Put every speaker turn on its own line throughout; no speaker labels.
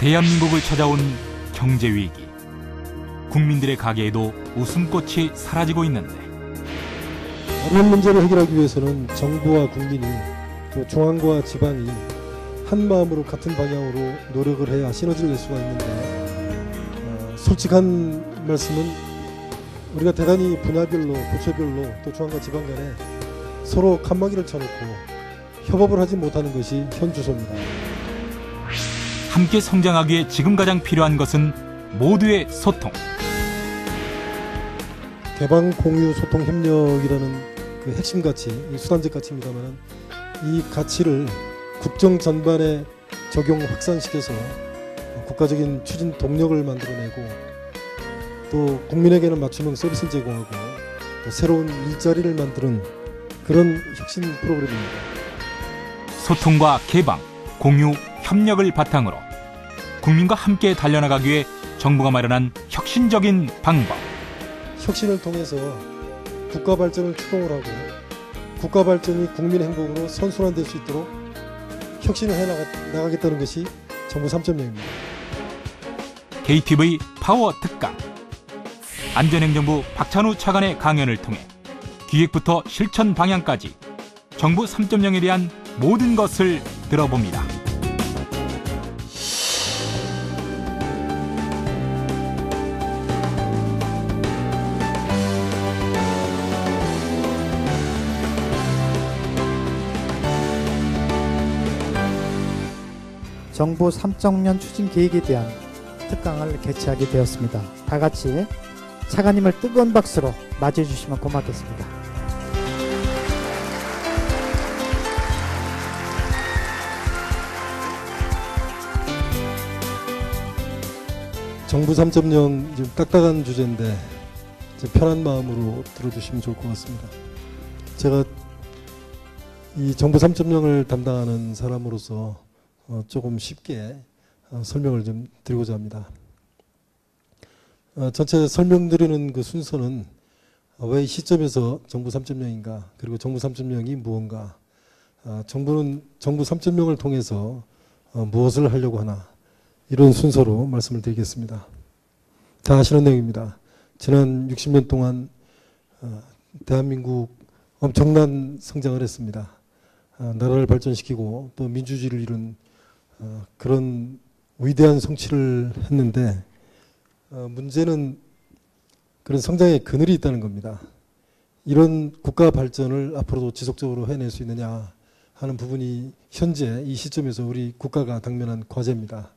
대한민국을 찾아온 경제 위기. 국민들의 가게에도 웃음꽃이 사라지고 있는데
어려운 문제를 해결하기 위해서는 정부와 국민이 또 중앙과 지방이 한 마음으로 같은 방향으로 노력을 해야 시너지를 낼 수가 있는데 솔직한 말씀은 우리가 대단히 분야별로 부처별로 또 중앙과 지방 간에 서로 칸막이를 쳐놓고 협업을 하지 못하는 것이 현 주소입니다.
함께 성장하기 위해 지금 가장 필요한 것은 모두의 소통.
개방, 공유, 소통, 협력이라는 그 핵심 가치, 이 수단적 가치입니다만 이 가치를 국정 전반에 적용 확산시켜서 국가적인 추진 동력을 만들어내고 또 국민에게는 맞춤형 서비스를 제공하고 또 새로운 일자리를 만드는 그런 혁신 프로그램입니다.
소통과 개방, 공유, 협력을 바탕으로 국민과 함께 달려나가기 위해 정부가 마련한 혁신적인 방법.
혁신을 통해서 국가 발전을 추동을 하고 국가 발전이 국민 행복으로 선순환될 수 있도록 혁신을 해나가겠다는 것이 정부 3.0입니다.
KTV 파워 특강. 안전행정부 박찬우 차관의 강연을 통해 기획부터 실천 방향까지 정부 3.0에 대한 모든 것을 들어봅니다.
정부 3.0 추진 계획에 대한 특강을 개최하게 되었습니다. 다 같이 차관님을 뜨거운 박수로 맞이해 주시면 고맙겠습니다.
정부 3.0 좀 딱딱한 주제인데 편한 마음으로 들어주시면 좋을 것 같습니다. 제가 이 정부 3.0을 담당하는 사람으로서 조금 쉽게 설명을 좀 드리고자 합니다. 전체 설명드리는 그 순서는 왜 이 시점에서 정부 3.0인가, 그리고 정부 3.0이 무언가, 정부는 정부 3.0을 통해서 무엇을 하려고 하나, 이런 순서로 말씀을 드리겠습니다. 다 아시는 내용입니다. 지난 60년 동안 대한민국 엄청난 성장을 했습니다. 나라를 발전시키고 또 민주주의를 이룬 그런 위대한 성취를 했는데 문제는 그런 성장의 그늘이 있다는 겁니다. 이런 국가 발전을 앞으로도 지속적으로 해낼 수 있느냐 하는 부분이 현재 이 시점에서 우리 국가가 당면한 과제입니다.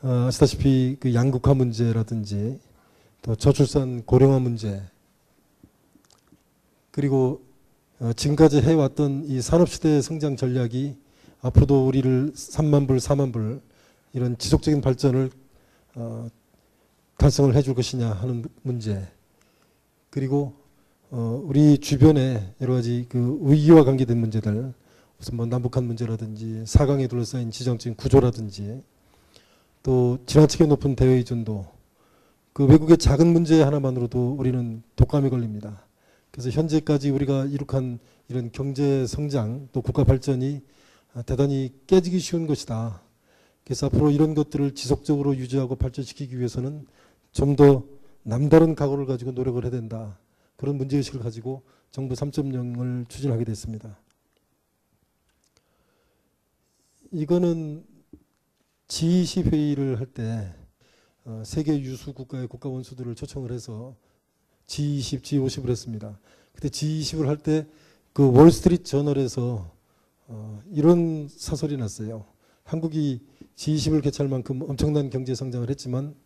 아시다시피 그 양극화 문제라든지 또 저출산 고령화 문제, 그리고 지금까지 해왔던 이 산업시대의 성장 전략이 앞으로도 우리를 3만 불, 4만 불 이런 지속적인 발전을 달성을 해줄 것이냐 하는 문제, 그리고 우리 주변에 여러 가지 그 위기와 관계된 문제들, 무슨 뭐 남북한 문제라든지 사강에 둘러싸인 지정적인 구조라든지 또 지나치게 높은 대외 의존도, 그 외국의 작은 문제 하나만으로도 우리는 독감에 걸립니다. 그래서 현재까지 우리가 이룩한 이런 경제 성장 또 국가 발전이 대단히 깨지기 쉬운 것이다. 그래서 앞으로 이런 것들을 지속적으로 유지하고 발전시키기 위해서는 좀 더 남다른 각오를 가지고 노력을 해야 된다. 그런 문제의식을 가지고 정부 3.0을 추진하게 됐습니다. 이거는 G20 회의를 할 때 세계 유수 국가의 국가 원수들을 초청을 해서 G20, G50을 했습니다. 그때 G20을 할 때 그 월스트리트 저널에서 이런 사설이 났어요. 한국이 G20을 개최할 만큼 엄청난 경제 성장을 했지만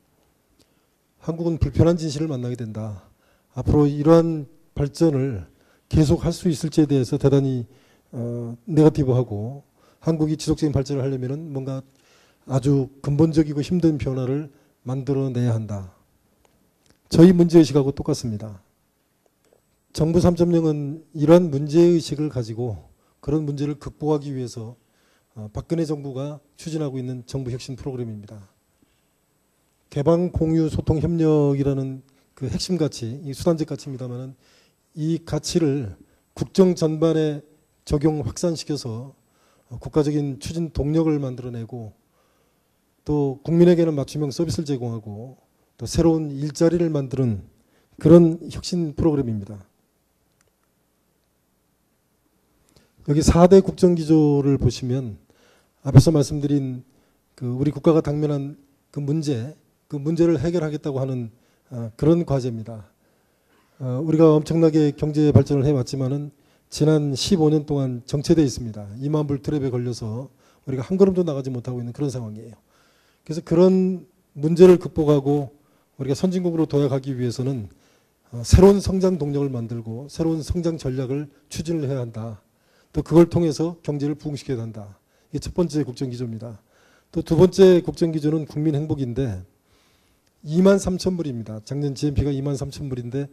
한국은 불편한 진실을 만나게 된다. 앞으로 이러한 발전을 계속 할 수 있을지에 대해서 대단히 네거티브하고, 한국이 지속적인 발전을 하려면 뭔가 아주 근본적이고 힘든 변화를 만들어내야 한다. 저희 문제의식하고 똑같습니다. 정부 3.0은 이러한 문제의식을 가지고 그런 문제를 극복하기 위해서 박근혜 정부가 추진하고 있는 정부 혁신 프로그램입니다. 개방, 공유, 소통, 협력이라는 그 핵심 가치, 이 수단적 가치입니다만 이 가치를 국정 전반에 적용 확산시켜서 국가적인 추진 동력을 만들어내고 또 국민에게는 맞춤형 서비스를 제공하고 또 새로운 일자리를 만드는 그런 혁신 프로그램입니다. 여기 4대 국정기조를 보시면 앞에서 말씀드린 그 우리 국가가 당면한 그 문제를 해결하겠다고 하는 그런 과제입니다. 우리가 엄청나게 경제 발전을 해왔지만은 지난 15년 동안 정체되어 있습니다. 2만 불 트랩에 걸려서 우리가 한 걸음도 나가지 못하고 있는 그런 상황이에요. 그래서 그런 문제를 극복하고 우리가 선진국으로 도약하기 위해서는 새로운 성장 동력을 만들고 새로운 성장 전략을 추진을 해야 한다. 또 그걸 통해서 경제를 부흥시켜야 한다. 이게 첫 번째 국정기조입니다. 또 두 번째 국정기조는 국민행복인데 23,000불입니다. 작년 GNP가 23,000불인데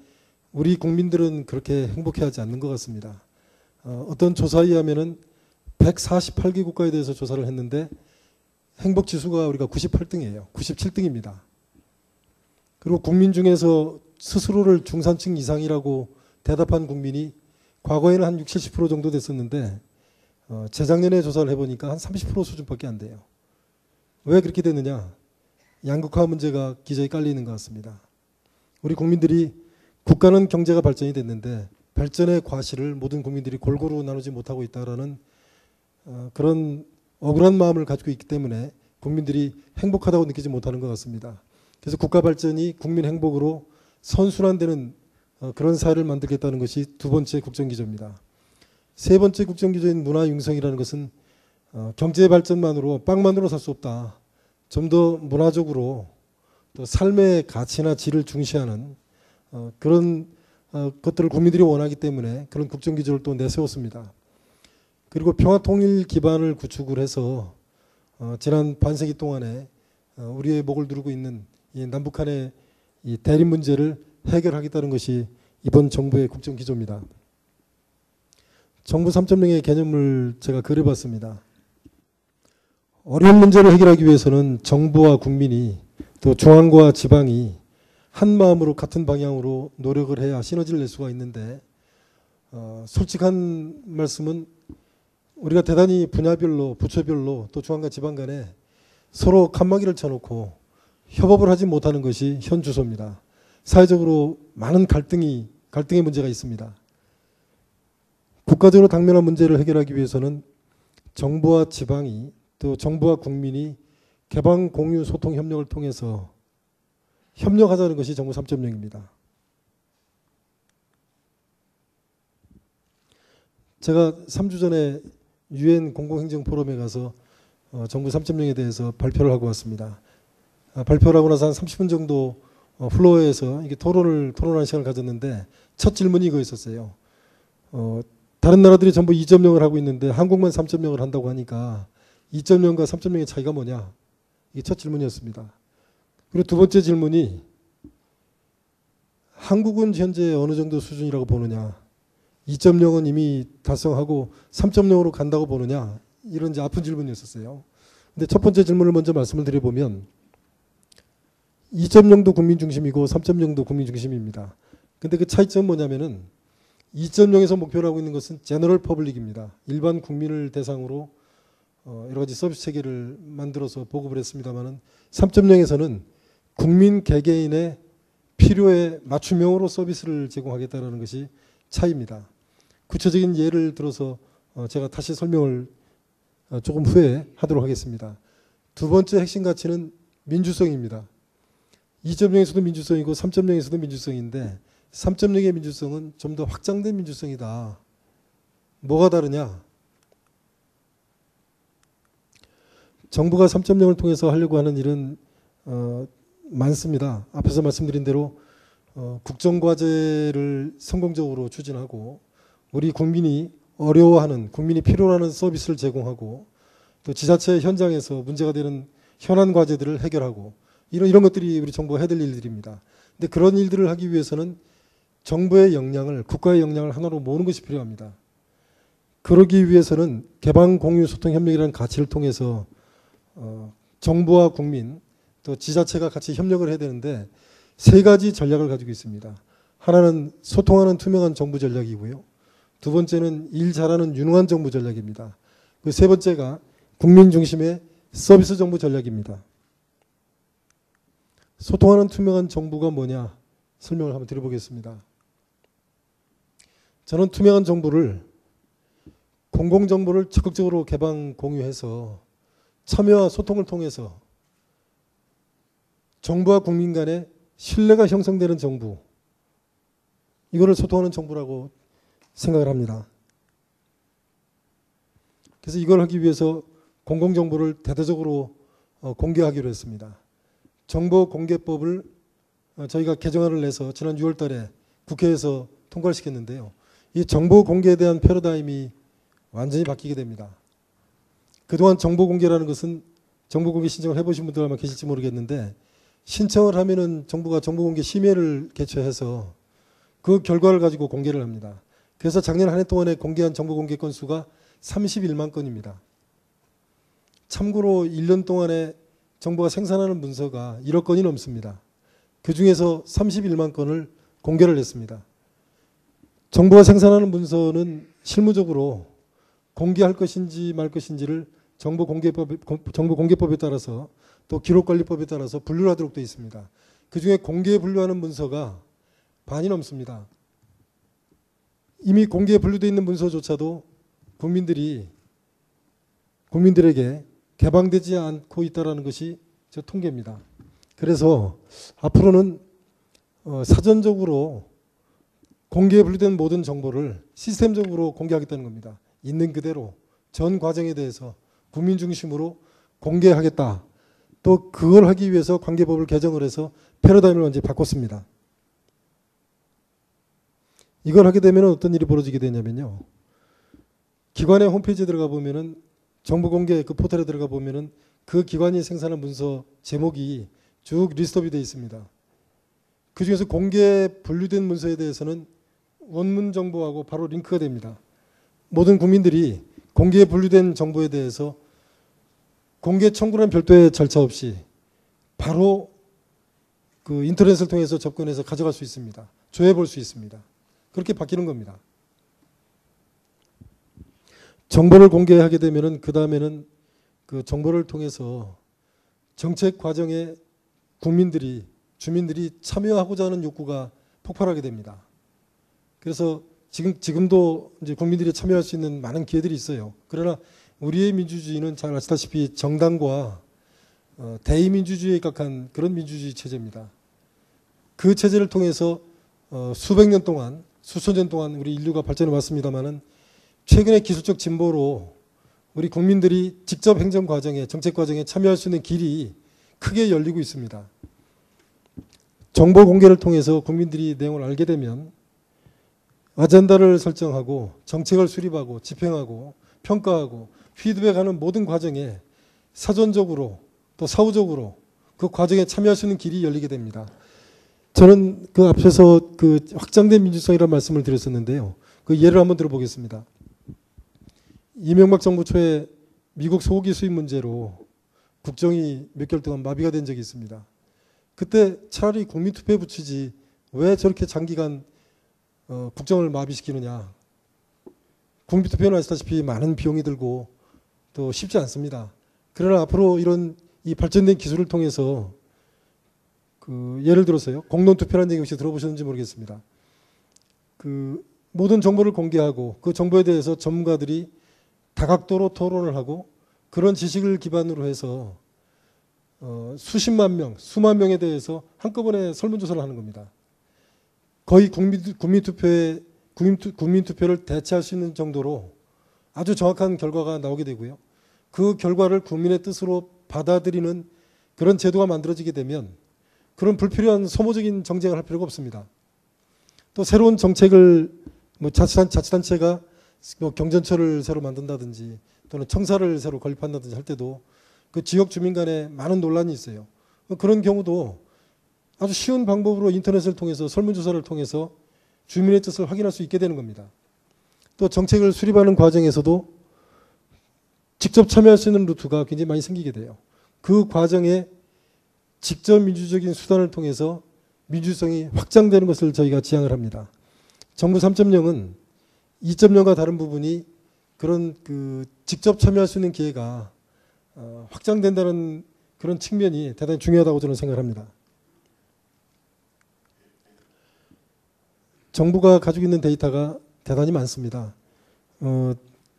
우리 국민들은 그렇게 행복해하지 않는 것 같습니다. 어떤 조사에 의하면은 148개 국가에 대해서 조사를 했는데 행복지수가 우리가 98등이에요. 97등입니다. 그리고 국민 중에서 스스로를 중산층 이상이라고 대답한 국민이 과거에는 한 60, 70% 정도 됐었는데 재작년에 조사를 해보니까 한 30% 수준밖에 안 돼요. 왜 그렇게 됐느냐? 양극화 문제가 기저에 깔리는 것 같습니다. 우리 국민들이 국가는 경제가 발전이 됐는데 발전의 과실을 모든 국민들이 골고루 나누지 못하고 있다라는 그런 억울한 마음을 가지고 있기 때문에 국민들이 행복하다고 느끼지 못하는 것 같습니다. 그래서 국가 발전이 국민 행복으로 선순환되는 그런 사회를 만들겠다는 것이 두 번째 국정기조입니다. 세 번째 국정기조인 문화융성이라는 것은 경제 발전만으로 빵만으로 살 수 없다. 좀 더 문화적으로 또 삶의 가치나 질을 중시하는 그런 것들을 국민들이 원하기 때문에 그런 국정기조를 또 내세웠습니다. 그리고 평화통일 기반을 구축을 해서 지난 반세기 동안에 우리의 목을 누르고 있는 이 남북한의 이 대립 문제를 해결하겠다는 것이 이번 정부의 국정기조입니다. 정부 3.0의 개념을 제가 그려봤습니다. 어려운 문제를 해결하기 위해서는 정부와 국민이 또 중앙과 지방이 한 마음으로 같은 방향으로 노력을 해야 시너지를 낼 수가 있는데 솔직한 말씀은 우리가 대단히 분야별로 부처별로 또 중앙과 지방 간에 서로 칸막이를 쳐놓고 협업을 하지 못하는 것이 현 주소입니다. 사회적으로 많은 갈등의 문제가 있습니다. 국가적으로 당면한 문제를 해결하기 위해서는 정부와 지방이 또 정부와 국민이 개방 공유 소통 협력을 통해서 협력하자는 것이 정부 3.0입니다. 제가 3주 전에 UN 공공행정 포럼에 가서 정부 3.0에 대해서 발표를 하고 왔습니다. 발표를 하고 나서 한 30분 정도 플로어에서 이게 토론하는 시간을 가졌는데 첫 질문이 이거였었어요. 다른 나라들이 전부 2.0을 하고 있는데 한국만 3.0을 한다고 하니까 2.0과 3.0의 차이가 뭐냐? 이게 첫 질문이었습니다. 그리고 두 번째 질문이 한국은 현재 어느 정도 수준이라고 보느냐? 2.0은 이미 달성하고 3.0으로 간다고 보느냐? 이런 이제 아픈 질문이었었어요. 근데 첫 번째 질문을 먼저 말씀을 드려보면 2.0도 국민 중심이고 3.0도 국민 중심입니다. 근데 그 차이점은 뭐냐면은 2.0에서 목표로 하고 있는 것은 제너럴 퍼블릭입니다. 일반 국민을 대상으로 여러 가지 서비스 체계를 만들어서 보급을 했습니다만은 3.0에서는 국민 개개인의 필요에 맞춤형으로 서비스를 제공하겠다는 것이 차이입니다. 구체적인 예를 들어서 제가 다시 설명을 조금 후에 하도록 하겠습니다. 두 번째 핵심 가치는 민주성입니다. 2.0에서도 민주성이고 3.0에서도 민주성인데 3.0의 민주성은 좀 더 확장된 민주성이다. 뭐가 다르냐? 정부가 3.0을 통해서 하려고 하는 일은 많습니다. 앞에서 말씀드린 대로 국정과제를 성공적으로 추진하고 우리 국민이 어려워하는 국민이 필요로 하는 서비스를 제공하고 또 지자체 현장에서 문제가 되는 현안 과제들을 해결하고 이런 것들이 우리 정부가 해야 될 일들입니다. 근데 그런 일들을 하기 위해서는 정부의 역량을 국가의 역량을 하나로 모으는 것이 필요합니다. 그러기 위해서는 개방 공유 소통 협력이라는 가치를 통해서 정부와 국민 또 지자체가 같이 협력을 해야 되는데 세 가지 전략을 가지고 있습니다. 하나는 소통하는 투명한 정부 전략이고요. 두 번째는 일 잘하는 유능한 정부 전략입니다. 그 세 번째가 국민 중심의 서비스 정부 전략입니다. 소통하는 투명한 정부가 뭐냐 설명을 한번 드려보겠습니다. 저는 투명한 정부를 공공정보를 적극적으로 개방 공유해서 참여와 소통을 통해서 정부와 국민 간의 신뢰가 형성되는 정부, 이거를 소통하는 정부라고 생각을 합니다. 그래서 이걸 하기 위해서 공공정보를 대대적으로 공개하기로 했습니다. 정보공개법을 저희가 개정안을 내서 지난 6월 달에 국회에서 통과를 시켰는데요. 이 정보공개에 대한 패러다임이 완전히 바뀌게 됩니다. 그동안 정보공개라는 것은 정보공개 신청을 해보신 분들 아마 계실지 모르겠는데, 신청을 하면은 정부가 정보공개 심의를 개최해서 그 결과를 가지고 공개를 합니다. 그래서 작년 한 해 동안에 공개한 정보공개 건수가 31만 건입니다. 참고로 1년 동안에 정부가 생산하는 문서가 1억 건이 넘습니다. 그 중에서 31만 건을 공개를 했습니다. 정부가 생산하는 문서는 실무적으로 공개할 것인지 말 것인지를 정보공개법에 따라서 또 기록관리법에 따라서 분류를 하도록 되어 있습니다. 그중에 공개에 분류하는 문서가 반이 넘습니다. 이미 공개에 분류되어 있는 문서조차도 국민들에게 개방되지 않고 있다는 것이 저 통계입니다. 그래서 앞으로는 사전적으로 공개에 분류된 모든 정보를 시스템적으로 공개하겠다는 겁니다. 있는 그대로 전 과정에 대해서 국민 중심으로 공개하겠다. 또 그걸 하기 위해서 관계법을 개정을 해서 패러다임을 완전히 바꿨습니다. 이걸 하게 되면 어떤 일이 벌어지게 되냐면요. 기관의 홈페이지에 들어가 보면은 정보공개 그 포털에 들어가 보면은 그 기관이 생산한 문서 제목이 쭉 리스트업이 되어 있습니다. 그 중에서 공개에 분류된 문서에 대해서는 원문 정보하고 바로 링크가 됩니다. 모든 국민들이 공개에 분류된 정보에 대해서 공개 청구라는 별도의 절차 없이 바로 그 인터넷을 통해서 접근해서 가져갈 수 있습니다. 조회해 볼 수 있습니다. 그렇게 바뀌는 겁니다. 정보를 공개하게 되면은 그 다음에는 그 정보를 통해서 정책 과정에 주민들이 참여하고자 하는 욕구가 폭발하게 됩니다. 그래서 지금도 이제 국민들이 참여할 수 있는 많은 기회들이 있어요. 그러나 우리의 민주주의는 잘 아시다시피 정당과 대의민주주의에 각한 그런 민주주의 체제입니다. 그 체제를 통해서 수백 년 동안, 수천 년 동안 우리 인류가 발전해 왔습니다마는 최근의 기술적 진보로 우리 국민들이 직접 행정 과정에, 정책 과정에 참여할 수 있는 길이 크게 열리고 있습니다. 정보 공개를 통해서 국민들이 내용을 알게 되면 아젠다를 설정하고 정책을 수립하고 집행하고 평가하고 피드백하는 모든 과정에 사전적으로 또 사후적으로 그 과정에 참여할 수 있는 길이 열리게 됩니다. 저는 그 앞에서 그 확장된 민주성이라는 말씀을 드렸었는데요. 그 예를 한번 들어보겠습니다. 이명박 정부 초에 미국 소고기 수입 문제로 국정이 몇 개월 동안 마비가 된 적이 있습니다. 그때 차라리 국민투표에 붙이지 왜 저렇게 장기간 국정을 마비시키느냐. 국민투표는 아시다시피 많은 비용이 들고 또 쉽지 않습니다. 그러나 앞으로 이런 이 발전된 기술을 통해서 그 예를 들어서요. 공론투표라는 얘기 혹시 들어보셨는지 모르겠습니다. 그 모든 정보를 공개하고 그 정보에 대해서 전문가들이 다각도로 토론을 하고 그런 지식을 기반으로 해서 수십만 명, 수만 명에 대해서 한꺼번에 설문조사를 하는 겁니다. 거의 국민투표를 대체할 수 있는 정도로 아주 정확한 결과가 나오게 되고요. 그 결과를 국민의 뜻으로 받아들이는 그런 제도가 만들어지게 되면 그런 불필요한 소모적인 정쟁을 할 필요가 없습니다. 또 새로운 정책을 자치단체가 경전처를 새로 만든다든지 또는 청사를 새로 건립한다든지 할 때도 그 지역 주민 간에 많은 논란이 있어요. 그런 경우도 아주 쉬운 방법으로 인터넷을 통해서 설문조사를 통해서 주민의 뜻을 확인할 수 있게 되는 겁니다. 또 정책을 수립하는 과정에서도 직접 참여할 수 있는 루트가 굉장히 많이 생기게 돼요. 그 과정에 직접 민주적인 수단을 통해서 민주성이 확장되는 것을 저희가 지향을 합니다. 정부 3.0은 2.0과 다른 부분이 그런 그 직접 참여할 수 있는 기회가 확장된다는 그런 측면이 대단히 중요하다고 저는 생각합니다. 정부가 가지고 있는 데이터가 대단히 많습니다.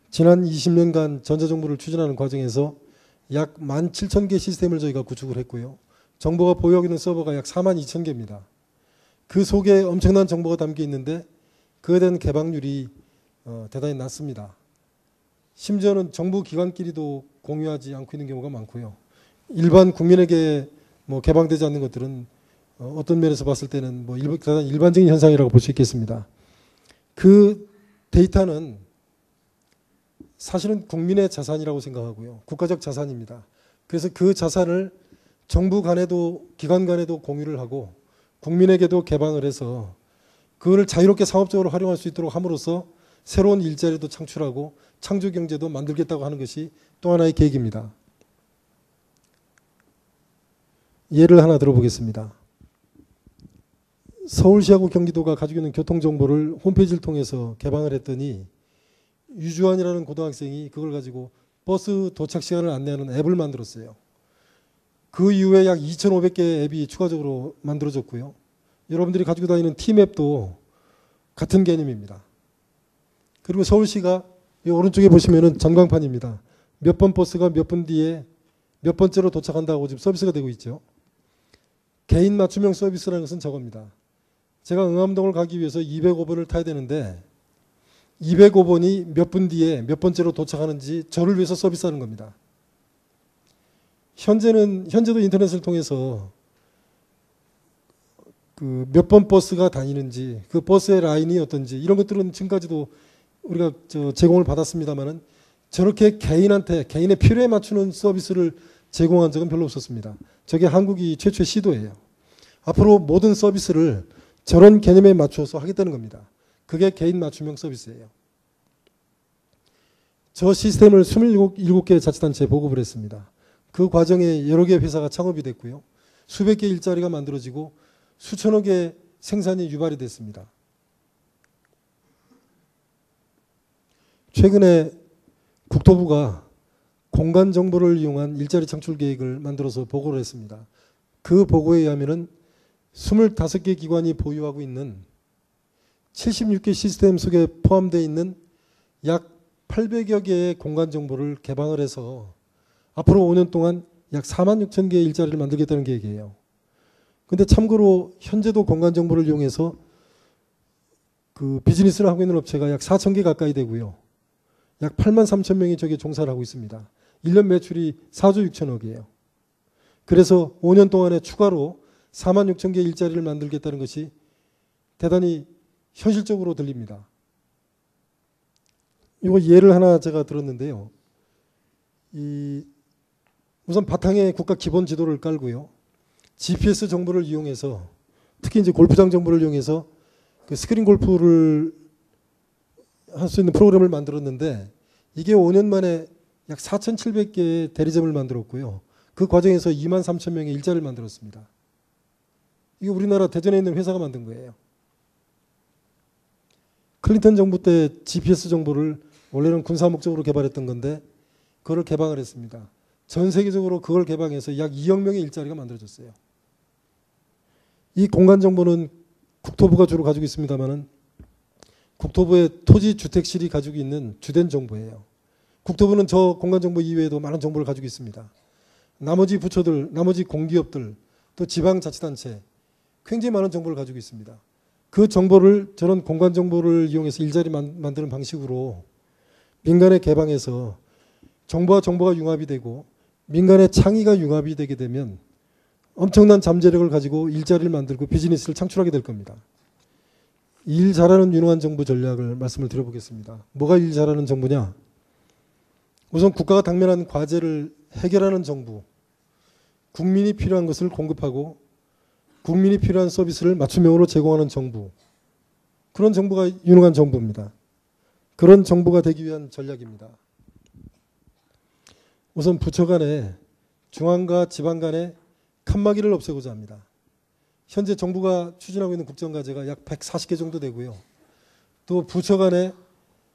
지난 20년간 전자정부를 추진하는 과정에서 약 17,000개 시스템을 저희가 구축을 했고요. 정부가 보유하고 있는 서버가 약 42,000개입니다. 그 속에 엄청난 정보가 담겨 있는데 그에 대한 개방률이 대단히 낮습니다. 심지어는 정부 기관끼리도 공유하지 않고 있는 경우가 많고요. 일반 국민에게 개방되지 않는 것들은 어떤 면에서 봤을 때는 대단히 일반적인 현상이라고 볼 수 있겠습니다. 그 데이터는 사실은 국민의 자산이라고 생각하고요. 국가적 자산입니다. 그래서 그 자산을 정부 간에도 기관 간에도 공유를 하고 국민에게도 개방을 해서 그걸 자유롭게 상업적으로 활용할 수 있도록 함으로써 새로운 일자리도 창출하고 창조 경제도 만들겠다고 하는 것이 또 하나의 계획입니다. 예를 하나 들어보겠습니다. 서울시하고 경기도가 가지고 있는 교통정보를 홈페이지를 통해서 개방을 했더니 유주환이라는 고등학생이 그걸 가지고 버스 도착 시간을 안내하는 앱을 만들었어요. 그 이후에 약 2,500개의 앱이 추가적으로 만들어졌고요. 여러분들이 가지고 다니는 T맵도 같은 개념입니다. 그리고 서울시가 이 오른쪽에 보시면은 전광판입니다. 몇 번 버스가 몇 분 뒤에 몇 번째로 도착한다고 지금 서비스가 되고 있죠. 개인 맞춤형 서비스라는 것은 저겁니다. 제가 응암동을 가기 위해서 205번을 타야 되는데 205번이 몇 분 뒤에 몇 번째로 도착하는지 저를 위해서 서비스하는 겁니다. 현재도 인터넷을 통해서 그 몇 번 버스가 다니는지 그 버스의 라인이 어떤지 이런 것들은 지금까지도 우리가 제공을 받았습니다만은 저렇게 개인의 필요에 맞추는 서비스를 제공한 적은 별로 없었습니다. 저게 한국이 최초의 시도예요. 앞으로 모든 서비스를 저런 개념에 맞춰서 하겠다는 겁니다. 그게 개인 맞춤형 서비스예요. 저 시스템을 27개 자치단체에 보급을 했습니다. 그 과정에 여러 개의 회사가 창업이 됐고요. 수백 개의 일자리가 만들어지고 수천억 개의 생산이 유발이 됐습니다. 최근에 국토부가 공간 정보를 이용한 일자리 창출 계획을 만들어서 보고를 했습니다. 그 보고에 의하면은 25개 기관이 보유하고 있는 76개 시스템 속에 포함되어 있는 약 800여 개의 공간 정보를 개방을 해서 앞으로 5년 동안 약 46,000개의 일자리를 만들겠다는 계획이에요. 근데 참고로 현재도 공간 정보를 이용해서 그 비즈니스를 하고 있는 업체가 약 4,000개 가까이 되고요. 약 83,000명이 저기에 종사를 하고 있습니다. 1년 매출이 4조 6천억이에요. 그래서 5년 동안에 추가로 46,000개 일자리를 만들겠다는 것이 대단히 현실적으로 들립니다. 이거 예를 하나 제가 들었는데요. 우선 바탕에 국가 기본 지도를 깔고요. GPS 정보를 이용해서 특히 이제 골프장 정보를 이용해서 그 스크린 골프를 할 수 있는 프로그램을 만들었는데 이게 5년 만에 약 4,700개의 대리점을 만들었고요. 그 과정에서 23,000명의 일자리를 만들었습니다. 이게 우리나라 대전에 있는 회사가 만든 거예요. 클린턴 정부 때 GPS 정보를 원래는 군사 목적으로 개발했던 건데 그걸 개방을 했습니다. 전 세계적으로 그걸 개방해서 약 2억 명의 일자리가 만들어졌어요. 이 공간 정보는 국토부가 주로 가지고 있습니다만은 국토부의 토지 주택실이 가지고 있는 주된 정보예요. 국토부는 저 공간 정보 이외에도 많은 정보를 가지고 있습니다. 나머지 부처들, 나머지 공기업들, 또 지방자치단체 굉장히 많은 정보를 가지고 있습니다. 그 정보를 저런 공간 정보를 이용해서 일자리 만드는 방식으로 민간에 개방해서 정보와 정보가 융합이 되고 민간의 창의가 융합이 되게 되면 엄청난 잠재력을 가지고 일자리를 만들고 비즈니스를 창출하게 될 겁니다. 일 잘하는 유능한 정부 전략을 말씀을 드려보겠습니다. 뭐가 일 잘하는 정부냐? 우선 국가가 당면한 과제를 해결하는 정부, 국민이 필요한 것을 공급하고 국민이 필요한 서비스를 맞춤형으로 제공하는 정부, 그런 정부가 유능한 정부입니다. 그런 정부가 되기 위한 전략입니다. 우선 부처 간에 중앙과 지방 간에 칸막이를 없애고자 합니다. 현재 정부가 추진하고 있는 국정과제가 약 140개 정도 되고요. 또 부처 간에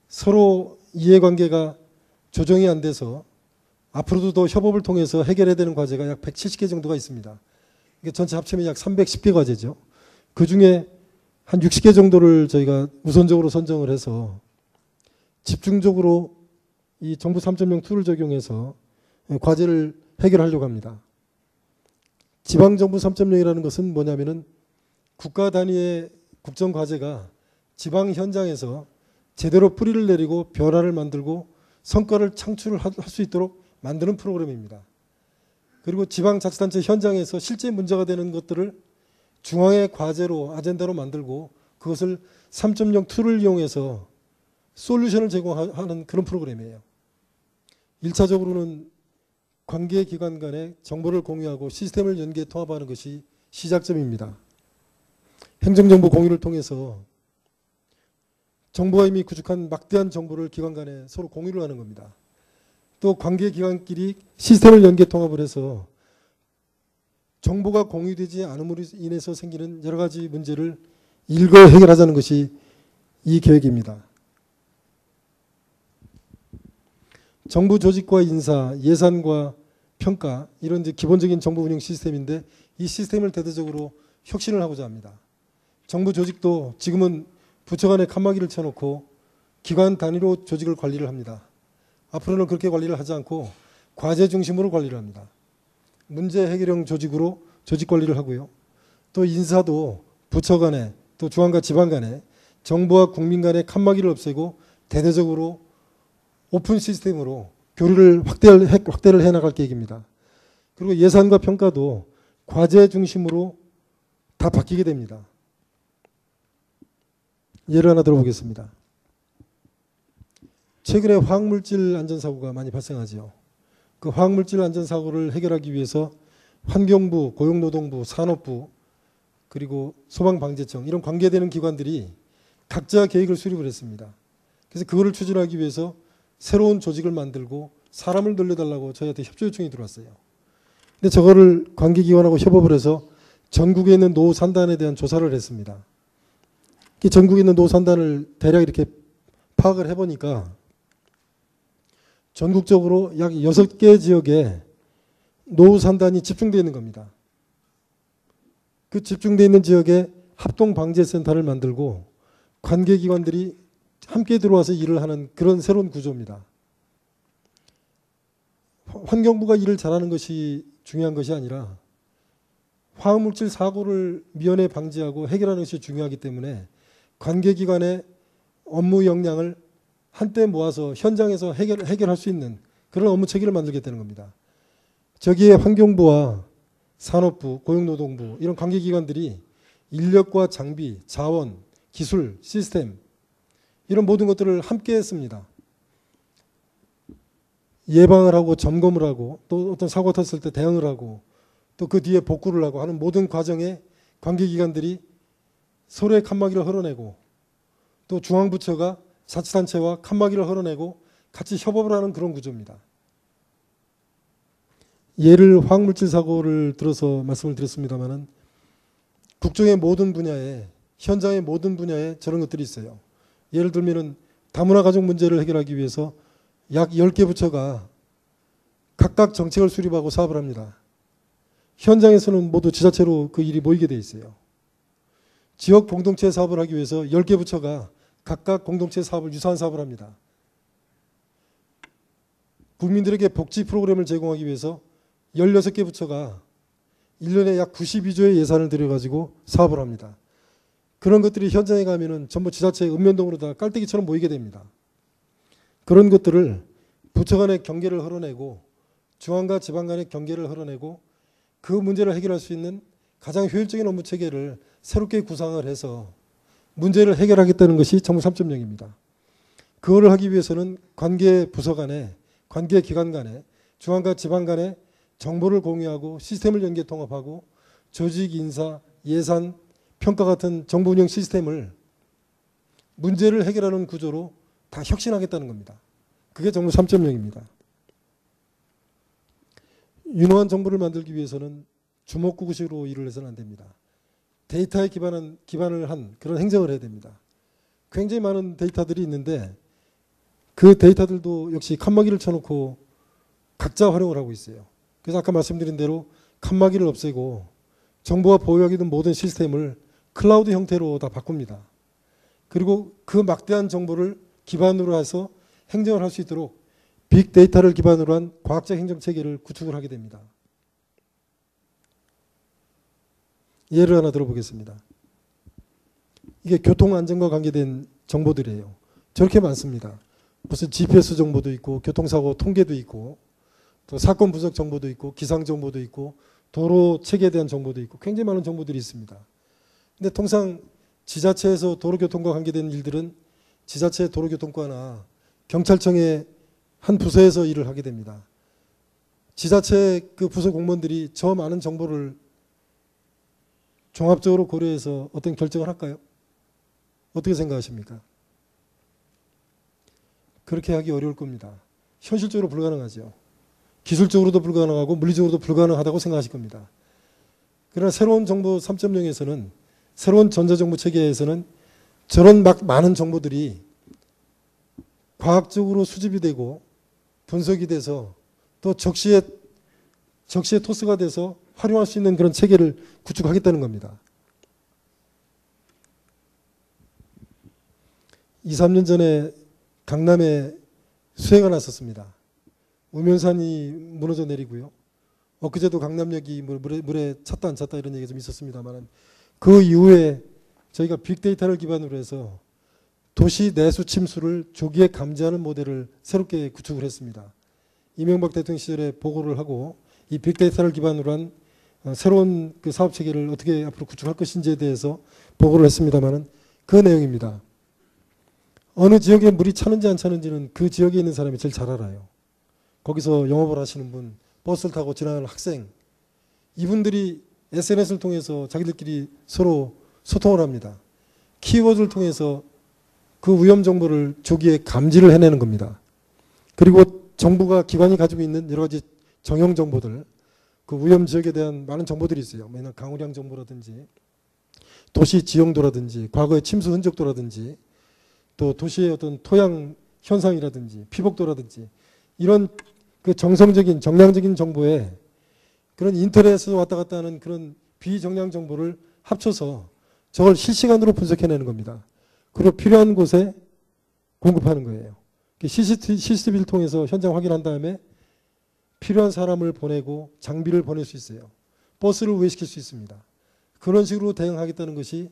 서로 이해관계가 조정이 안 돼서 앞으로도 더 협업을 통해서 해결해야 되는 과제가 약 170개 정도가 있습니다. 이게 전체 합치면 약 310개 과제죠. 그중에 한 60개 정도를 저희가 우선적으로 선정을 해서 집중적으로 이 정부 3.0 툴을 적용해서 과제를 해결하려고 합니다. 지방정부 3.0이라는 것은 뭐냐면은 국가 단위의 국정과제가 지방 현장에서 제대로 뿌리를 내리고 변화를 만들고 성과를 창출을 할 수 있도록 만드는 프로그램입니다. 그리고 지방자치단체 현장에서 실제 문제가 되는 것들을 중앙의 과제로 아젠다로 만들고 그것을 3.0 툴을 이용해서 솔루션을 제공하는 그런 프로그램이에요. 1차적으로는 관계기관 간의 정보를 공유하고 시스템을 연계 통합하는 것이 시작점입니다. 행정정보 공유를 통해서 정부가 이미 구축한 막대한 정보를 기관 간에 서로 공유를 하는 겁니다. 또 관계기관끼리 시스템을 연계 통합을 해서 정보가 공유되지 않음으로 인해서 생기는 여러 가지 문제를 일거 해결하자는 것이 이 계획입니다. 정부 조직과 인사, 예산과 평가 이런 이제 기본적인 정부 운영 시스템인데 이 시스템을 대대적으로 혁신을 하고자 합니다. 정부 조직도 지금은 부처 간에 칸막이를 쳐놓고 기관 단위로 조직을 관리를 합니다. 앞으로는 그렇게 관리를 하지 않고 과제 중심으로 관리를 합니다. 문제 해결형 조직으로 조직 관리를 하고요. 또 인사도 부처 간에 또 중앙과 지방 간에 정부와 국민 간의 칸막이를 없애고 대대적으로 오픈 시스템으로 교류를 확대를 해나갈 계획입니다. 그리고 예산과 평가도 과제 중심으로 다 바뀌게 됩니다. 예를 하나 들어보겠습니다. 최근에 화학물질 안전사고가 많이 발생하죠. 그 화학물질 안전사고를 해결하기 위해서 환경부, 고용노동부, 산업부 그리고 소방방재청 이런 관계되는 기관들이 각자 계획을 수립을 했습니다. 그래서 그거를 추진하기 위해서 새로운 조직을 만들고 사람을 늘려달라고 저희한테 협조 요청이 들어왔어요. 근데 저거를 관계기관하고 협업을 해서 전국에 있는 노후 산단에 대한 조사를 했습니다. 전국에 있는 노후 산단을 대략 이렇게 파악을 해보니까 전국적으로 약 6개 지역에 노후 산단이 집중되어 있는 겁니다. 그 집중되어 있는 지역에 합동방재센터를 만들고 관계기관들이 함께 들어와서 일을 하는 그런 새로운 구조입니다. 환경부가 일을 잘하는 것이 중요한 것이 아니라 화학물질 사고를 미연에 방지하고 해결하는 것이 중요하기 때문에 관계기관의 업무 역량을 한때 모아서 현장에서 해결할 수 있는 그런 업무 체계를 만들겠다는 겁니다. 저기에 환경부와 산업부, 고용노동부 이런 관계기관들이 인력과 장비, 자원, 기술, 시스템 이런 모든 것들을 함께 했습니다. 예방을 하고 점검을 하고 또 어떤 사고가 탔을 때 대응을 하고 또 그 뒤에 복구를 하고 하는 모든 과정에 관계기관들이 서로의 칸막이를 헐어내고 또 중앙부처가 자치단체와 칸막이를 헐어내고 같이 협업을 하는 그런 구조입니다. 예를 화학물질 사고를 들어서 말씀을 드렸습니다마는 국정의 모든 분야에 현장의 모든 분야에 저런 것들이 있어요. 예를 들면은 다문화 가족 문제를 해결하기 위해서 약 10개 부처가 각각 정책을 수립하고 사업을 합니다. 현장에서는 모두 지자체로 그 일이 모이게 돼 있어요. 지역 공동체 사업을 하기 위해서 10개 부처가 각각 공동체 사업을 유사한 사업을 합니다. 국민들에게 복지 프로그램을 제공하기 위해서 16개 부처가 1년에 약 92조의 예산을 들여가지고 사업을 합니다. 그런 것들이 현장에 가면은 전부 지자체의 읍면동으로 다 깔때기처럼 모이게 됩니다. 그런 것들을 부처 간의 경계를 헐어내고 중앙과 지방 간의 경계를 헐어내고 그 문제를 해결할 수 있는 가장 효율적인 업무 체계를 새롭게 구상을 해서 문제를 해결하겠다는 것이 정부 3.0입니다. 그거를 하기 위해서는 관계 부서 간에 관계 기관 간에 중앙과 지방 간에 정보를 공유하고 시스템을 연계 통합하고 조직 인사, 예산, 평가 같은 정부 운영 시스템을 문제를 해결하는 구조로 다 혁신하겠다는 겁니다. 그게 정부 3.0입니다. 유능한 정부를 만들기 위해서는 주먹구구식으로 일을 해서는 안 됩니다. 데이터에 기반을 한 그런 행정을 해야 됩니다. 굉장히 많은 데이터들이 있는데 그 데이터들도 역시 칸막이를 쳐놓고 각자 활용을 하고 있어요. 그래서 아까 말씀드린 대로 칸막이를 없애고 정부가 보유하게 된 모든 시스템을 클라우드 형태로 다 바꿉니다. 그리고 그 막대한 정보를 기반으로 해서 행정을 할 수 있도록 빅데이터를 기반으로 한 과학적 행정체계를 구축을 하게 됩니다. 예를 하나 들어보겠습니다. 이게 교통안전과 관계된 정보들이에요. 저렇게 많습니다. 무슨 GPS 정보도 있고 교통사고 통계도 있고 또 사건 분석 정보도 있고 기상 정보도 있고 도로 체계에 대한 정보도 있고 굉장히 많은 정보들이 있습니다. 근데 통상 지자체에서 도로교통과 관계된 일들은 지자체 도로교통과나 경찰청의 한 부서에서 일을 하게 됩니다. 지자체 그 부서 공무원들이 저 많은 정보를 종합적으로 고려해서 어떤 결정을 할까요? 어떻게 생각하십니까? 그렇게 하기 어려울 겁니다. 현실적으로 불가능하죠. 기술적으로도 불가능하고 물리적으로도 불가능하다고 생각하실 겁니다. 그러나 새로운 정보 3.0에서는 새로운 전자정보 체계에서는 저런 막 많은 정보들이 과학적으로 수집이 되고 분석이 돼서 또 적시에 토스가 돼서 활용할 수 있는 그런 체계를 구축하겠다는 겁니다. 2, 3년 전에 강남에 수해가 났었습니다. 우면산이 무너져 내리고요. 엊그제도 강남역이 물에 찼다 안 찼다 이런 얘기가 좀 있었습니다만 그 이후에 저희가 빅데이터를 기반으로 해서 도시 내수 침수를 조기에 감지하는 모델을 새롭게 구축을 했습니다. 이명박 대통령 시절에 보고를 하고 이 빅데이터를 기반으로 한 새로운 그 사업 체계를 어떻게 앞으로 구축할 것인지에 대해서 보고를 했습니다만 그 내용입니다. 어느 지역에 물이 차는지 안 차는지는 그 지역에 있는 사람이 제일 잘 알아요. 거기서 영업을 하시는 분, 버스를 타고 지나가는 학생, 이분들이 SNS를 통해서 자기들끼리 서로 소통을 합니다. 키워드를 통해서 그 위험 정보를 조기에 감지를 해내는 겁니다. 그리고 정부가 기관이 가지고 있는 여러 가지 정형 정보들, 그 위험 지역에 대한 많은 정보들이 있어요. 맨날 강우량 정보라든지 도시 지형도라든지 과거의 침수 흔적도라든지 또 도시의 어떤 토양 현상이라든지 피복도라든지 이런 그 정성적인 정량적인 정보에 그런 인터넷에서 왔다 갔다 하는 그런 비정량 정보를 합쳐서 저걸 실시간으로 분석해내는 겁니다. 그리고 필요한 곳에 공급하는 거예요. CCTV를 통해서 현장 확인한 다음에 필요한 사람을 보내고 장비를 보낼 수 있어요. 버스를 우회시킬 수 있습니다. 그런 식으로 대응하겠다는 것이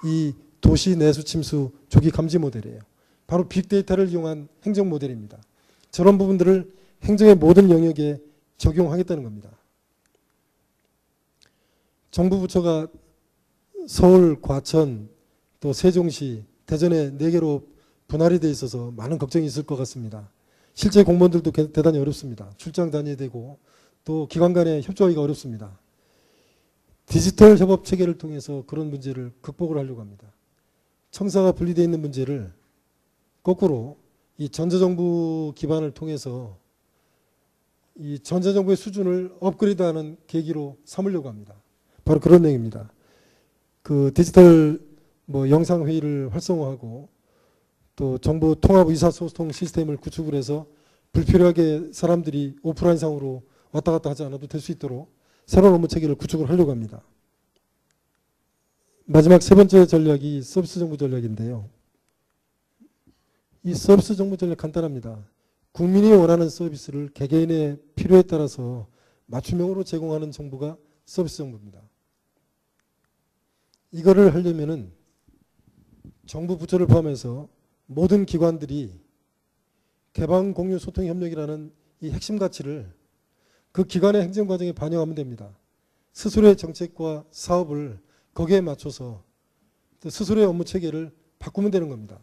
이 도시 내수 침수 조기 감지 모델이에요. 바로 빅데이터를 이용한 행정 모델입니다. 저런 부분들을 행정의 모든 영역에 적용하겠다는 겁니다. 정부 부처가 서울, 과천, 또 세종시, 대전에 4개로 분할이 돼 있어서 많은 걱정이 있을 것 같습니다. 실제 공무원들도 대단히 어렵습니다. 출장 다녀야 되고 또 기관 간에 협조하기가 어렵습니다. 디지털 협업 체계를 통해서 그런 문제를 극복을 하려고 합니다. 청사가 분리되어 있는 문제를 거꾸로 이 전자정부 기반을 통해서 이 전자정부의 수준을 업그레이드하는 계기로 삼으려고 합니다. 바로 그런 내용입니다. 그 디지털 영상회의를 활성화하고 또 정부 통합 의사소통 시스템을 구축을 해서 불필요하게 사람들이 오프라인상으로 왔다 갔다 하지 않아도 될 수 있도록 새로운 업무 체계를 구축을 하려고 합니다. 마지막 세 번째 전략이 서비스 정부 전략인데요. 이 서비스 정부 전략 간단합니다. 국민이 원하는 서비스를 개개인의 필요에 따라서 맞춤형으로 제공하는 정부가 서비스 정부입니다. 이거를 하려면은 정부 부처를 포함해서 모든 기관들이 개방 공유 소통 협력이라는 이 핵심 가치를 그 기관의 행정 과정에 반영하면 됩니다. 스스로의 정책과 사업을 거기에 맞춰서 스스로의 업무 체계를 바꾸면 되는 겁니다.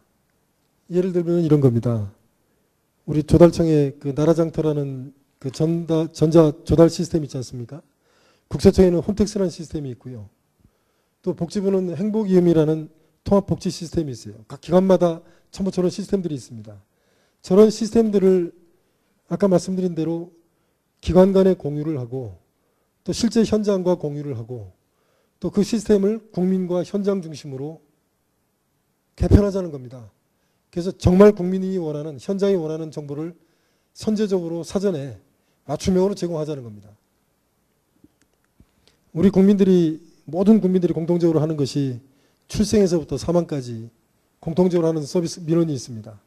예를 들면 이런 겁니다. 우리 조달청에 그 나라장터라는 그 전자 조달 시스템 있지 않습니까? 국세청에는 홈택스라는 시스템이 있고요. 또 복지부는 행복이음이라는 통합복지 시스템이 있어요. 각 기관마다 전부 저런 시스템들이 있습니다. 저런 시스템들을 아까 말씀드린 대로 기관 간에 공유를 하고 또 실제 현장과 공유를 하고 또 그 시스템을 국민과 현장 중심으로 개편하자는 겁니다. 그래서 정말 국민이 원하는 현장이 원하는 정보를 선제적으로 사전에 맞춤형으로 제공하자는 겁니다. 우리 국민들이 모든 국민들이 공통적으로 하는 것이 출생에서부터 사망까지 공통적으로 하는 서비스 민원이 있습니다.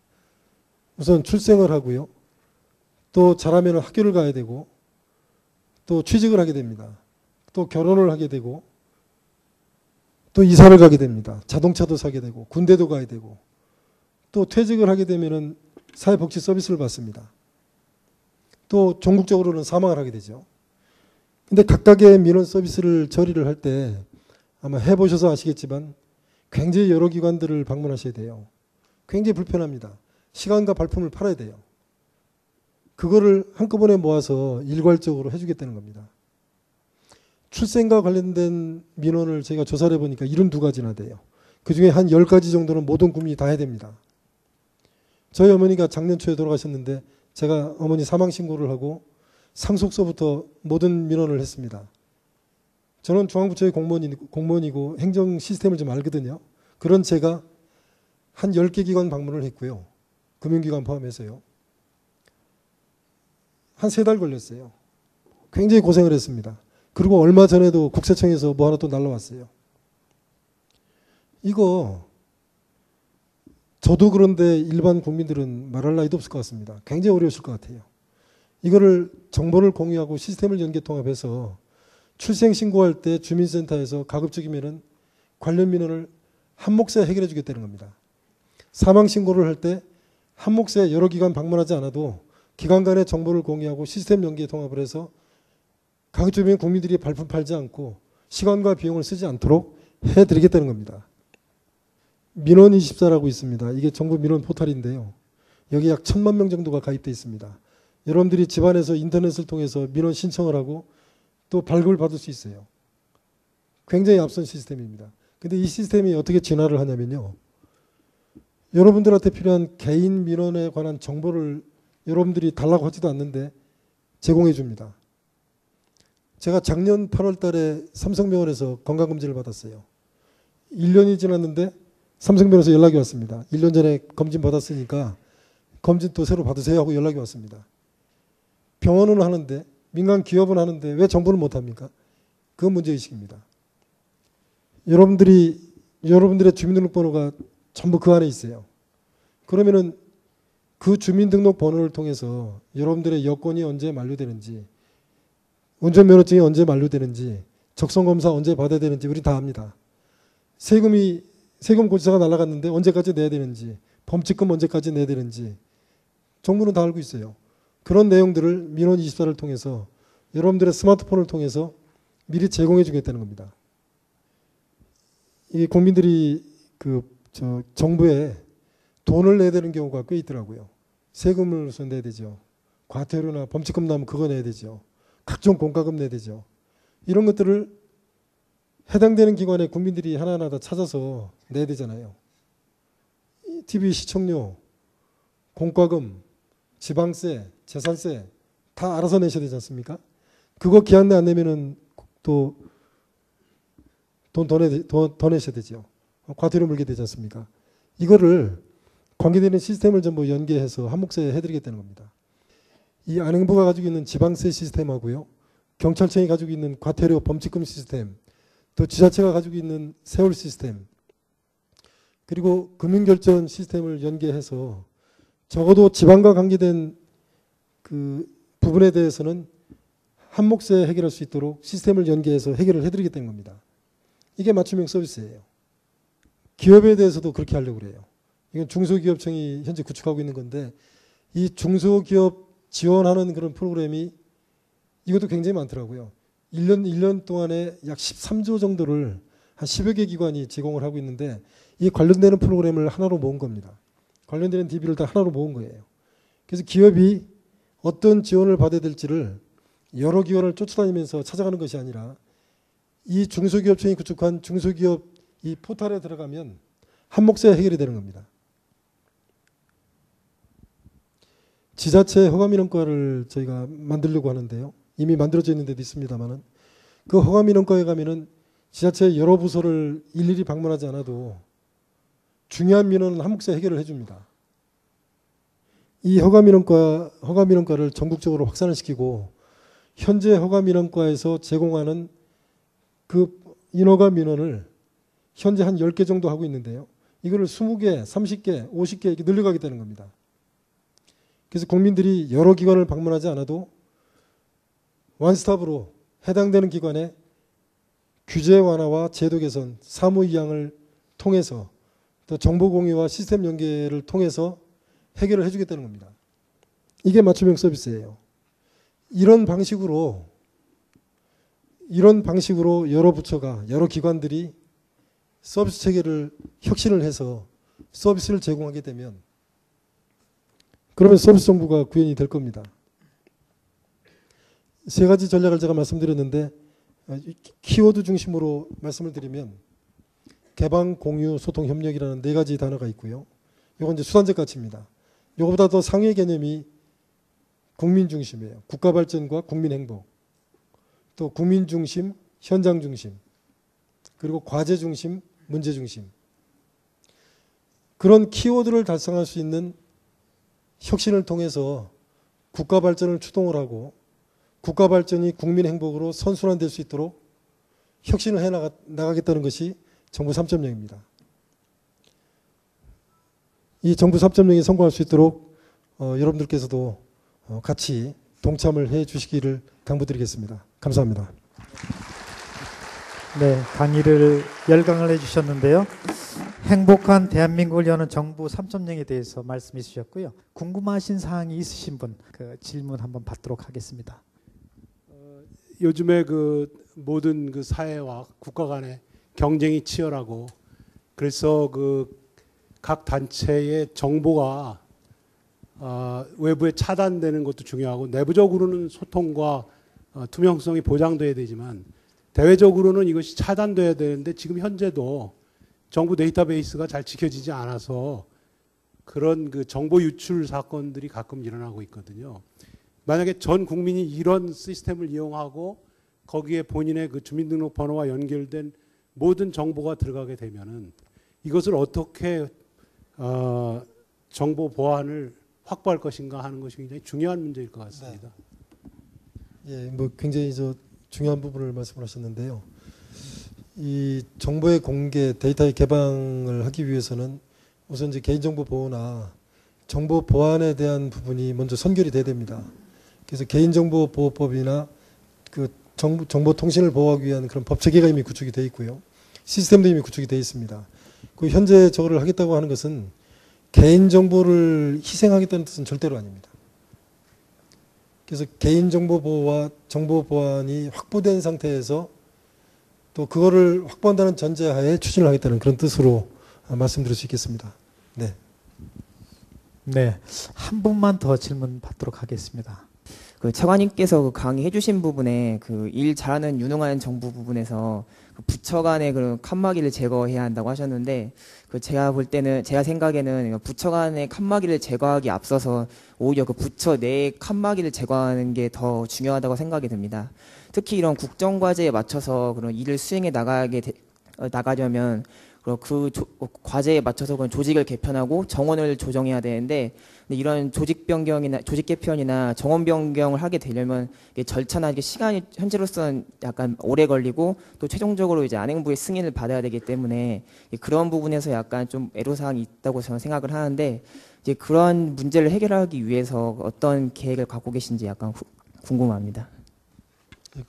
우선 출생을 하고요. 또 자라면 학교를 가야 되고 또 취직을 하게 됩니다. 또 결혼을 하게 되고 또 이사를 가게 됩니다. 자동차도 사게 되고 군대도 가야 되고 또 퇴직을 하게 되면은 사회복지 서비스를 받습니다. 또 종국적으로는 사망을 하게 되죠. 근데 각각의 민원 서비스를 처리를 할 때 아마 해보셔서 아시겠지만 굉장히 여러 기관들을 방문하셔야 돼요. 굉장히 불편합니다. 시간과 발품을 팔아야 돼요. 그거를 한꺼번에 모아서 일괄적으로 해주겠다는 겁니다. 출생과 관련된 민원을 저희가 조사를 해보니까 72가지나 돼요. 그중에 한 10가지 정도는 모든 국민이 다 해야 됩니다. 저희 어머니가 작년 초에 돌아가셨는데 제가 어머니 사망신고를 하고 상속서부터 모든 민원을 했습니다. 저는 중앙부처의 공무원이고 행정 시스템을 좀 알거든요. 그런 제가 한 10개 기관 방문을 했고요. 금융기관 포함해서요. 한 3달 걸렸어요. 굉장히 고생을 했습니다. 그리고 얼마 전에도 국세청에서 뭐 하나 또 날라왔어요. 이거 저도 그런데 일반 국민들은 말할 나위도 없을 것 같습니다. 굉장히 어려우실 것 같아요. 이거를 정보를 공유하고 시스템을 연계 통합해서 출생 신고할 때 주민센터에서 가급적이면은 관련 민원을 한 몫에 해결해 주겠다는 겁니다. 사망 신고를 할 때 한 몫에 여러 기관 방문하지 않아도 기관 간의 정보를 공유하고 시스템 연계 통합을 해서 가급적이면 국민들이 발품 팔지 않고 시간과 비용을 쓰지 않도록 해드리겠다는 겁니다. 민원24라고 있습니다. 이게 정부 민원 포털인데요. 여기 약 1000만 명 정도가 가입되어 있습니다. 여러분들이 집안에서 인터넷을 통해서 민원 신청을 하고 또 발급을 받을 수 있어요. 굉장히 앞선 시스템입니다. 근데 이 시스템이 어떻게 진화를 하냐면요. 여러분들한테 필요한 개인 민원에 관한 정보를 여러분들이 달라고 하지도 않는데 제공해 줍니다. 제가 작년 8월 달에 삼성병원에서 건강검진을 받았어요. 1년이 지났는데 삼성병원에서 연락이 왔습니다. 1년 전에 검진 받았으니까 검진 또 새로 받으세요 하고 연락이 왔습니다. 병원은 하는데 민간 기업은 하는데 왜 정부는 못합니까? 그건 문제의식입니다. 여러분들의 주민등록번호가 전부 그 안에 있어요. 그러면은 그 주민등록번호를 통해서 여러분들의 여권이 언제 만료되는지, 운전면허증이 언제 만료되는지, 적성검사 언제 받아야 되는지 우리 다 압니다. 세금 고지서가 날아갔는데 언제까지 내야 되는지, 범칙금 언제까지 내야 되는지 정부는 다 알고 있어요. 그런 내용들을 민원24를 통해서 여러분들의 스마트폰을 통해서 미리 제공해 주겠다는 겁니다. 이 국민들이 정부에 돈을 내야 되는 경우가 꽤 있더라고요. 세금을 우선 내야 되죠. 과태료나 범칙금 나면 그거 내야 되죠. 각종 공과금 내야 되죠. 이런 것들을 해당되는 기관에 국민들이 하나하나 다 찾아서 내야 되잖아요. TV 시청료, 공과금, 지방세, 재산세 다 알아서 내셔야 되지 않습니까? 그거 기한 내 안 내면은 또 돈 더 내셔야 되죠. 과태료 물게 되지 않습니까? 이거를 관계되는 시스템을 전부 연계해서 한 몫에 해드리겠다는 겁니다. 이 안행부가 가지고 있는 지방세 시스템하고요. 경찰청이 가지고 있는 과태료 범칙금 시스템, 또 지자체가 가지고 있는 세월 시스템, 그리고 금융결제원 시스템을 연계해서 적어도 지방과 관계된 그 부분에 대해서는 한 몫에 해결할 수 있도록 시스템을 연계해서 해결을 해드리겠다는 겁니다. 이게 맞춤형 서비스예요. 기업에 대해서도 그렇게 하려고 그래요. 이건 중소기업청이 현재 구축하고 있는 건데 이 중소기업 지원하는 그런 프로그램이 이것도 굉장히 많더라고요. 1년 동안에 약 13조 정도를 한 10여 개 기관이 제공을 하고 있는데 이 관련되는 프로그램을 하나로 모은 겁니다. 관련되는 DB를 다 하나로 모은 거예요. 그래서 기업이 어떤 지원을 받아야 될지를 여러 기관을 쫓아다니면서 찾아가는 것이 아니라 이 중소기업청이 구축한 중소기업 이 포털에 들어가면 한 몫에 해결이 되는 겁니다. 지자체 허가민원과를 저희가 만들려고 하는데요. 이미 만들어져 있는 데도 있습니다만은 그 허가민원과에 가면은 지자체 여러 부서를 일일이 방문하지 않아도 중요한 민원은 한 몫에 해결을 해줍니다. 이 허가민원과를 전국적으로 확산을 시키고 현재 허가민원과에서 제공하는 그 인허가 민원을 현재 한 10개 정도 하고 있는데요. 이거를 20개, 30개, 50개 이렇게 늘려가겠다는 겁니다. 그래서 국민들이 여러 기관을 방문하지 않아도 원스톱으로 해당되는 기관에 규제 완화와 제도 개선, 사무 이양을 통해서 또 정보 공유와 시스템 연계를 통해서 해결을 해주겠다는 겁니다. 이게 맞춤형 서비스예요. 이런 방식으로 여러 부처가, 여러 기관들이 서비스 체계를 혁신을 해서 서비스를 제공하게 되면 그러면 서비스 정부가 구현이 될 겁니다. 세 가지 전략을 제가 말씀드렸는데 키워드 중심으로 말씀을 드리면 개방, 공유, 소통, 협력이라는 네 가지 단어가 있고요. 이건 이제 수단적 가치입니다. 이거보다 더 상위의 개념이 국민 중심이에요. 국가 발전과 국민 행복. 또 국민 중심, 현장 중심. 그리고 과제 중심, 문제 중심. 그런 키워드를 달성할 수 있는 혁신을 통해서 국가 발전을 추동을 하고 국가 발전이 국민 행복으로 선순환될 수 있도록 혁신을 해 나가겠다는 것이 정부 3.0입니다. 이 정부 3.0이 성공할 수 있도록 여러분들께서도 같이 동참을 해 주시기를 당부드리겠습니다. 감사합니다.
네, 강의를 열강을 해주셨는데요. 행복한 대한민국을 여는 정부 3.0에 대해서 말씀해 주셨고요. 궁금하신 사항이 있으신 분 그 질문 한번 받도록 하겠습니다.
요즘에 그 모든 그 사회와 국가 간의 경쟁이 치열하고 그래서 그 각 단체의 정보가 외부에 차단되는 것도 중요하고 내부적으로는 소통과 투명성이 보장돼야 되지만 대외적으로는 이것이 차단돼야 되는데 지금 현재도 정부 데이터베이스가 잘 지켜지지 않아서 그런 그 정보 유출 사건들이 가끔 일어나고 있거든요. 만약에 전 국민이 이런 시스템을 이용하고 거기에 본인의 그 주민등록번호와 연결된 모든 정보가 들어가게 되면은 이것을 어떻게 정보 보안을 확보할 것인가 하는 것이 굉장히 중요한 문제일 것 같습니다.
네. 예, 뭐 굉장히 중요한 부분을 말씀하셨는데요. 이 정보의 공개, 데이터의 개방을 하기 위해서는 우선 이제 개인정보 보호나 정보 보안에 대한 부분이 먼저 선결이 돼야 됩니다. 그래서 개인정보보호법이나 그 정보통신을 보호하기 위한 그런 법 체계가 이미 구축이 되어 있고요. 시스템도 이미 구축이 되어 있습니다. 그 현재 저거를 하겠다고 하는 것은 개인정보를 희생하겠다는 뜻은 절대로 아닙니다. 그래서 개인정보 보호와 정보 보안이 확보된 상태에서 또 그거를 확보한다는 전제하에 추진을 하겠다는 그런 뜻으로 말씀드릴 수 있겠습니다. 네.
네, 한 분만 더 질문 받도록 하겠습니다.
그 차관님께서 그 강의해 주신 부분에 그 일 잘하는 유능한 정부 부분에서 그 부처 간의 그런 칸막이를 제거해야 한다고 하셨는데 그 제가 볼 때는 제가 생각에는 부처 간의 칸막이를 제거하기 앞서서 오히려 그 부처 내의 칸막이를 제거하는 게 더 중요하다고 생각이 듭니다. 특히 이런 국정과제에 맞춰서 그런 일을 수행해 나가려면 그 과제에 맞춰서 그런 조직을 개편하고 정원을 조정해야 되는데 이런 조직 변경이나 조직 개편이나 정원 변경을 하게 되려면 이게 절차나 이게 시간이 현재로서는 약간 오래 걸리고 또 최종적으로 이제 안행부의 승인을 받아야 되기 때문에 그런 부분에서 약간 좀 애로사항이 있다고 저는 생각을 하는데 이제 그런 문제를 해결하기 위해서 어떤 계획을 갖고 계신지 약간 궁금합니다.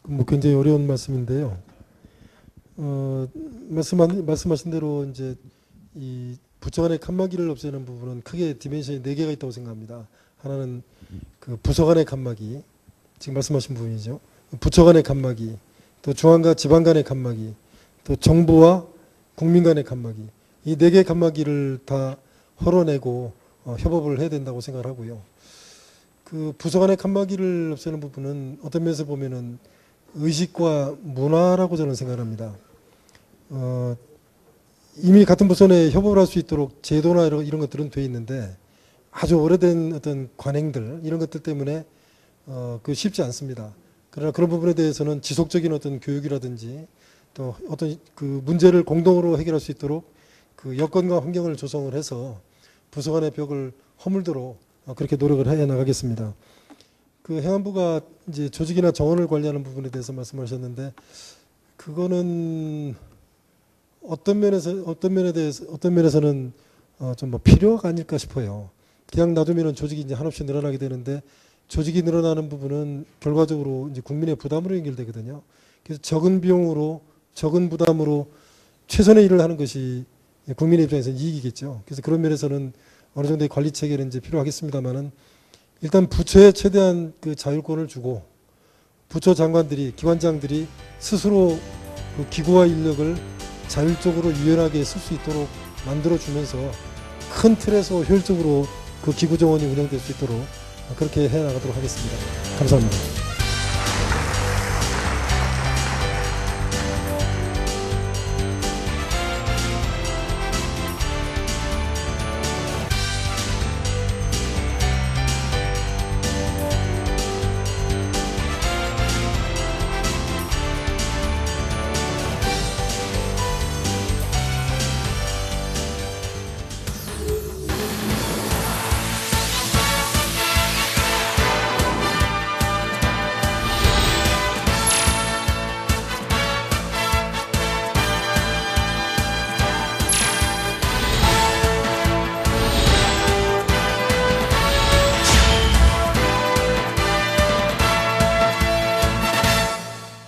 뭐 굉장히 어려운 말씀인데요. 말씀하신 대로 이제 이 부처 간의 칸막이를 없애는 부분은 크게 디멘션이 4개가 있다고 생각합니다. 하나는 그 부서 간의 칸막이, 지금 말씀하신 부분이죠. 부처 간의 칸막이, 또 중앙과 지방 간의 칸막이, 또 정부와 국민 간의 칸막이, 이 4개의 칸막이를 다 헐어내고 협업을 해야 된다고 생각을 하고요. 그 부서 간의 칸막이를 없애는 부분은 어떤 면에서 보면은 의식과 문화라고 저는 생각합니다. 이미 같은 부서 내에 협업을 할 수 있도록 제도나 이런 것들은 돼 있는데 아주 오래된 어떤 관행들 이런 것들 때문에 그 쉽지 않습니다. 그러나 그런 부분에 대해서는 지속적인 어떤 교육이라든지 또 어떤 그 문제를 공동으로 해결할 수 있도록 그 여건과 환경을 조성을 해서 부서 간의 벽을 허물도록 그렇게 노력을 해 나가겠습니다. 그 행안부가 이제 조직이나 정원을 관리하는 부분에 대해서 말씀하셨는데 그거는 어떤 면에서는 좀 뭐 필요가 아닐까 싶어요. 그냥 놔두면 조직이 이제 한없이 늘어나게 되는데 조직이 늘어나는 부분은 결과적으로 이제 국민의 부담으로 연결되거든요. 그래서 적은 비용으로 적은 부담으로 최선의 일을 하는 것이 국민의 입장에서 이익이겠죠. 그래서 그런 면에서는 어느 정도의 관리 체계는 이제 필요하겠습니다만은 일단 부처에 최대한 그 자율권을 주고 부처 장관들이 기관장들이 스스로 그 기구와 인력을 자율적으로 유연하게 쓸 수 있도록 만들어주면서 큰 틀에서 효율적으로 그 기구 정원이 운영될 수 있도록 그렇게 해나가도록 하겠습니다. 감사합니다.